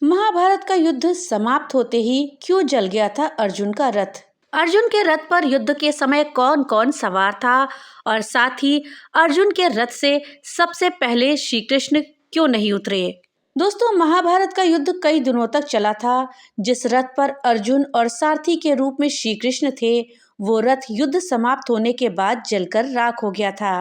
महाभारत का युद्ध समाप्त होते ही क्यों जल गया था अर्जुन का रथ। अर्जुन के रथ पर युद्ध के समय कौन कौन सवार था और साथ ही अर्जुन के रथ से सबसे पहले श्री कृष्ण क्यों नहीं उतरे। दोस्तों, महाभारत का युद्ध कई दिनों तक चला था। जिस रथ पर अर्जुन और सारथी के रूप में श्री कृष्ण थे, वो रथ युद्ध समाप्त होने के बाद जलकर राख हो गया था।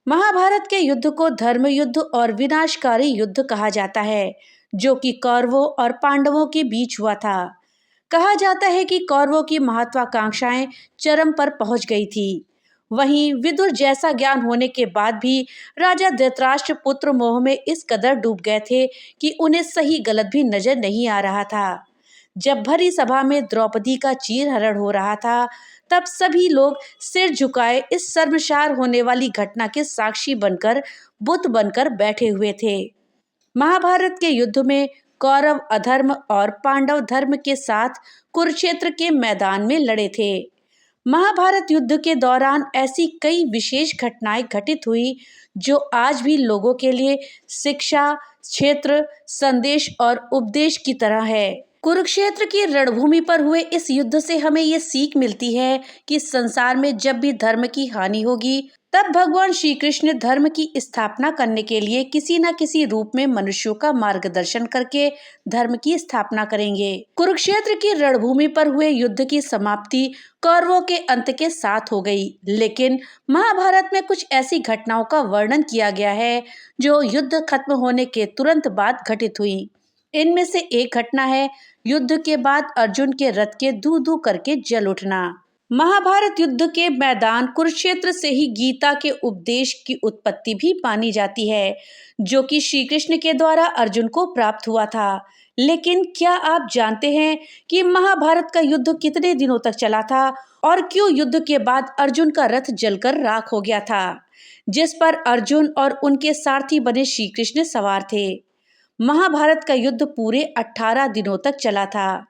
महाभारत के युद्ध को धर्म युद्ध और विनाशकारी युद्ध कहा जाता है, जो कि कौरवों और पांडवों के बीच हुआ था। कहा जाता है कि कौरवों की महत्वाकांक्षाएं चरम पर पहुंच गई थी। वहीं विदुर जैसा ज्ञान होने के बाद भी राजा धृतराष्ट्र पुत्र मोह में इस कदर डूब गए थे कि उन्हें सही गलत भी नजर नहीं आ रहा था। जब भरी सभा में द्रौपदी का चीरहरण हो रहा था, तब सभी लोग सिर झुकाए इस शर्मसार होने वाली घटना के साक्षी बनकर बुत बनकर बैठे हुए थे। महाभारत के युद्ध में कौरव अधर्म और पांडव धर्म के साथ कुरुक्षेत्र के मैदान में लड़े थे। महाभारत युद्ध के दौरान ऐसी कई विशेष घटनाएं घटित हुई, जो आज भी लोगों के लिए शिक्षा, क्षेत्र, संदेश और उपदेश की तरह है। कुरुक्षेत्र की रणभूमि पर हुए इस युद्ध से हमें ये सीख मिलती है कि संसार में जब भी धर्म की हानि होगी, तब भगवान श्री कृष्ण धर्म की स्थापना करने के लिए किसी न किसी रूप में मनुष्यों का मार्गदर्शन करके धर्म की स्थापना करेंगे। कुरुक्षेत्र की रणभूमि पर हुए युद्ध की समाप्ति कौरवों के अंत के साथ हो गई, लेकिन महाभारत में कुछ ऐसी घटनाओं का वर्णन किया गया है जो युद्ध खत्म होने के तुरंत बाद घटित हुई। इनमें से एक घटना है युद्ध के बाद अर्जुन के रथ के धू धू करके जल उठना। महाभारत युद्ध के मैदान कुरुक्षेत्र से ही गीता के उपदेश की उत्पत्ति भी मानी जाती है, जो कि श्री कृष्ण के द्वारा अर्जुन को प्राप्त हुआ था। लेकिन क्या आप जानते हैं कि महाभारत का युद्ध कितने दिनों तक चला था और क्यों युद्ध के बाद अर्जुन का रथ जलकर राख हो गया था, जिस पर अर्जुन और उनके सारथी बने श्री कृष्ण सवार थे। महाभारत का युद्ध पूरे 18 दिनों तक चला था।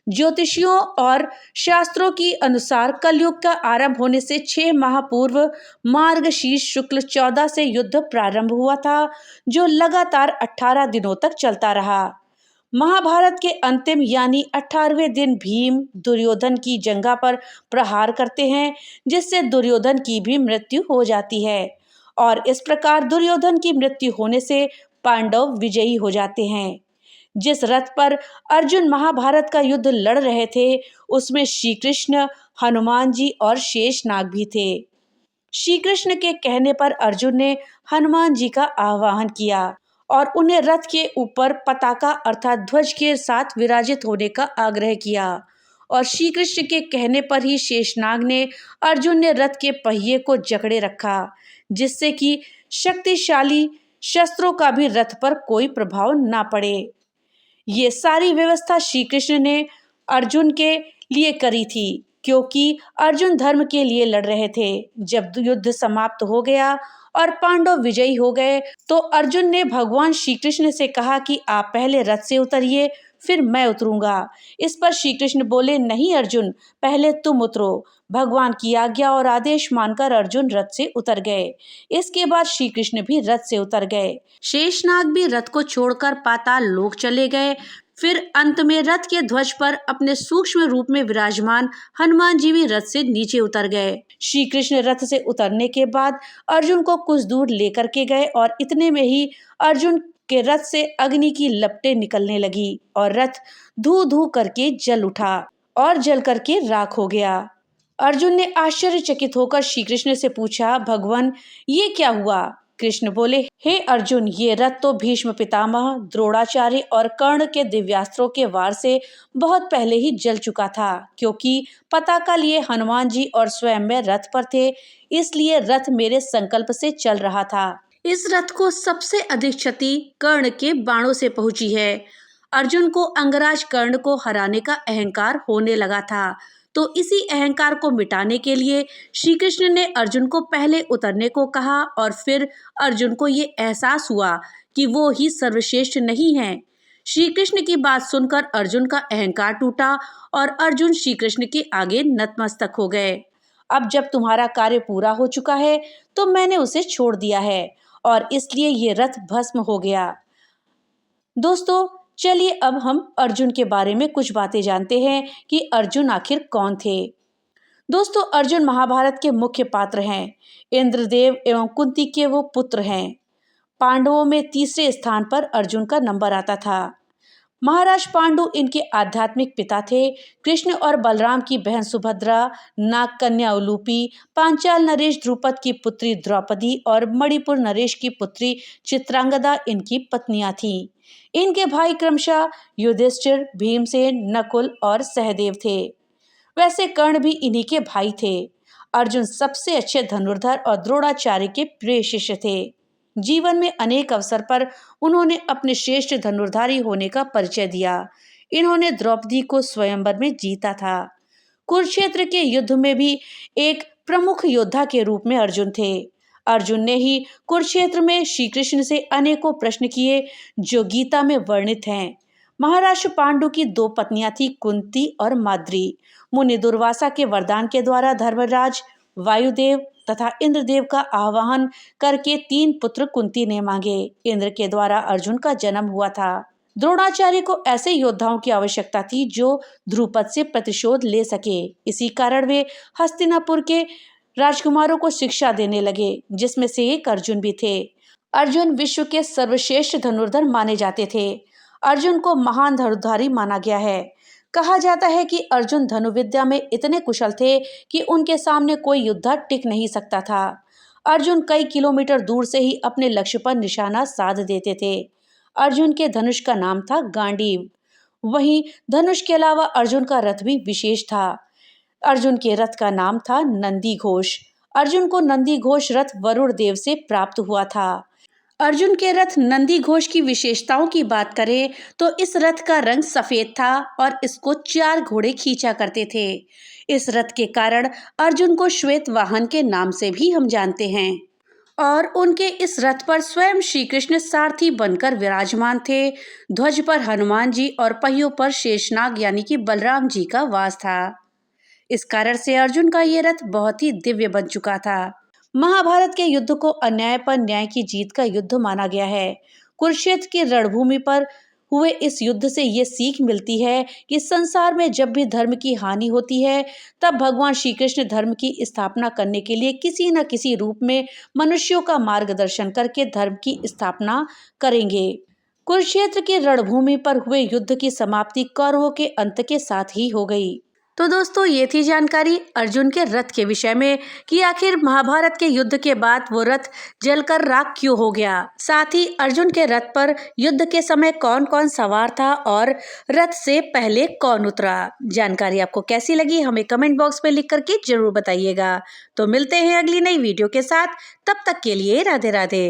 ज्योतिषियों और शास्त्रों के अनुसार कलयुग का आरंभ होने से 6 माह पूर्व मार्गशीर्ष शुक्ल 14 से युद्ध प्रारंभ हुआ था, जो लगातार 18 दिनों तक चलता रहा। महाभारत के अंतिम यानी 18वें दिन भीम दुर्योधन की जंघा पर प्रहार करते हैं, जिससे दुर्योधन की भी मृत्यु हो जाती है और इस प्रकार दुर्योधन की मृत्यु होने से पांडव विजयी हो जाते हैं। जिस रथ पर अर्जुन महाभारत का युद्ध लड़ रहे थे, उसमें श्री कृष्ण, हनुमान जी और शेषनाग भी थे। श्री कृष्ण के कहने पर अर्जुन ने हनुमान जी का आह्वान किया और उन्हें रथ के ऊपर पताका अर्थात ध्वज के साथ विराजित होने का आग्रह किया और श्री कृष्ण के कहने पर ही शेषनाग ने अर्जुन ने रथ के पहिए को जकड़े रखा, जिससे कि शक्तिशाली शस्त्रों का भी रथ पर कोई प्रभाव ना पड़े। ये सारी व्यवस्था श्री कृष्ण ने अर्जुन के लिए करी थी, क्योंकि अर्जुन धर्म के लिए लड़ रहे थे। जब युद्ध समाप्त हो गया और पांडव विजयी हो गए, तो अर्जुन ने भगवान श्री कृष्ण से कहा कि आप पहले रथ से उतरिए, फिर मैं उतरूंगा। इस पर श्री कृष्ण बोले, नहीं अर्जुन, पहले तुम उतरो। भगवान की आज्ञा और आदेश मानकर अर्जुन रथ से उतर गए। इसके बाद श्री कृष्ण भी रथ से उतर गए। शेषनाग भी रथ को छोड़कर पाताल लोक चले गए। फिर अंत में रथ के ध्वज पर अपने सूक्ष्म रूप में विराजमान हनुमान जी भी रथ से नीचे उतर गए। श्री कृष्ण रथ से उतरने के बाद अर्जुन को कुछ दूर लेकर के गए और इतने में ही अर्जुन के रथ से अग्नि की लपटें निकलने लगी और रथ धू धू करके जल उठा और जल करके राख हो गया। अर्जुन ने आश्चर्यचकित होकर श्री कृष्ण से पूछा, भगवान ये क्या हुआ? कृष्ण बोले, हे अर्जुन, ये रथ तो भीष्म पितामह, द्रोणाचार्य और कर्ण के दिव्यास्त्रों के वार से बहुत पहले ही जल चुका था, क्योंकि पताका लिए हनुमान जी और स्वयं मैं रथ पर थे, इसलिए रथ मेरे संकल्प से चल रहा था। इस रथ को सबसे अधिक क्षति कर्ण के बाणों से पहुंची है। अर्जुन को अंगराज कर्ण को हराने का अहंकार होने लगा था, तो इसी अहंकार को मिटाने के लिए श्री कृष्ण ने अर्जुन को पहले उतरने को कहा और फिर अर्जुन को ये एहसास हुआ कि वो ही सर्वश्रेष्ठ नहीं है। श्री कृष्ण की बात सुनकर अर्जुन का अहंकार टूटा और अर्जुन श्री कृष्ण के आगे नतमस्तक हो गए। अब जब तुम्हारा कार्य पूरा हो चुका है, तो मैंने उसे छोड़ दिया है और इसलिए ये रथ भस्म हो गया। दोस्तों, चलिए अब हम अर्जुन के बारे में कुछ बातें जानते हैं कि अर्जुन आखिर कौन थे। दोस्तों, अर्जुन महाभारत के मुख्य पात्र हैं। इंद्रदेव एवं कुंती के वो पुत्र हैं। पांडवों में तीसरे स्थान पर अर्जुन का नंबर आता था। महाराज पांडु इनके आध्यात्मिक पिता थे। कृष्ण और बलराम की बहन सुभद्रा, नाग कन्या उलूपी, पांचाल नरेश द्रुपद की पुत्री द्रौपदी और मणिपुर नरेश की पुत्री चित्रांगदा इनकी पत्नियां थीं। इनके भाई क्रमशः युधिष्ठिर, भीमसेन, नकुल और सहदेव थे। वैसे कर्ण भी इन्हीं के भाई थे। अर्जुन सबसे अच्छे धनुर्धर और द्रोणाचार्य के प्रिय शिष्य थे। जीवन में अनेक अवसर पर उन्होंने अपने श्रेष्ठ धनुर्धारी होने का परिचय दिया। इन्होंने द्रौपदी को स्वयंवर में जीता था। कुरुक्षेत्र के युद्ध में भी एक प्रमुख योद्धा के रूप में अर्जुन थे। अर्जुन ने ही कुरुक्षेत्र में श्री कृष्ण से अनेकों प्रश्न किए जो गीता में वर्णित हैं। महाराष्ट्र पांडु की दो पत्नियां थी, कुंती और माद्री। मुनि दुर्वासा के वरदान के द्वारा धर्मराज, वायुदेव तथा इंद्रदेव का आह्वान करके 3 पुत्र कुंती ने मांगे। इंद्र के द्वारा अर्जुन का जन्म हुआ था। द्रोणाचार्य को ऐसे योद्धाओं की आवश्यकता थी जो ध्रुपद से प्रतिशोध ले सके। इसी कारण वे हस्तिनापुर के राजकुमारों को शिक्षा देने लगे, जिसमें से एक अर्जुन भी थे। अर्जुन विश्व के सर्वश्रेष्ठ धनुर्धर माने जाते थे। अर्जुन को महान धनुर्धारी माना गया है। कहा जाता है कि अर्जुन धनुर्विद्या में इतने कुशल थे कि उनके सामने कोई योद्धा टिक नहीं सकता था। अर्जुन कई किलोमीटर दूर से ही अपने लक्ष्य पर निशाना साध देते थे। अर्जुन के धनुष का नाम था गांडीव। वहीं धनुष के अलावा अर्जुन का रथ भी विशेष था। अर्जुन के रथ का नाम था नंदी घोष। अर्जुन को नंदी घोष रथ वरुण देव से प्राप्त हुआ था। अर्जुन के रथ नंदी घोष की विशेषताओं की बात करें तो इस रथ का रंग सफेद था और इसको 4 घोड़े खींचा करते थे। इस रथ के कारण अर्जुन को श्वेत वाहन के नाम से भी हम जानते हैं। और उनके इस रथ पर स्वयं श्री कृष्ण सारथी बनकर विराजमान थे। ध्वज पर हनुमान जी और पहियों पर शेषनाग यानी कि बलराम जी का वास था। इस कारण से अर्जुन का ये रथ बहुत ही दिव्य बन चुका था। महाभारत के युद्ध को अन्याय पर न्याय की जीत का युद्ध माना गया है। कुरुक्षेत्र की रणभूमि पर हुए इस युद्ध से ये सीख मिलती है कि संसार में जब भी धर्म की हानि होती है, तब भगवान श्री कृष्ण धर्म की स्थापना करने के लिए किसी न किसी रूप में मनुष्यों का मार्गदर्शन करके धर्म की स्थापना करेंगे। कुरुक्षेत्र की रणभूमि पर हुए युद्ध की समाप्ति कौरवों के अंत के साथ ही हो गई। तो दोस्तों, ये थी जानकारी अर्जुन के रथ के विषय में कि आखिर महाभारत के युद्ध के बाद वो रथ जलकर राख क्यों हो गया। साथ ही अर्जुन के रथ पर युद्ध के समय कौन कौन सवार था और रथ से पहले कौन उतरा। जानकारी आपको कैसी लगी हमें कमेंट बॉक्स में लिख करके जरूर बताइएगा। तो मिलते हैं अगली नई वीडियो के साथ। तब तक के लिए राधे राधे।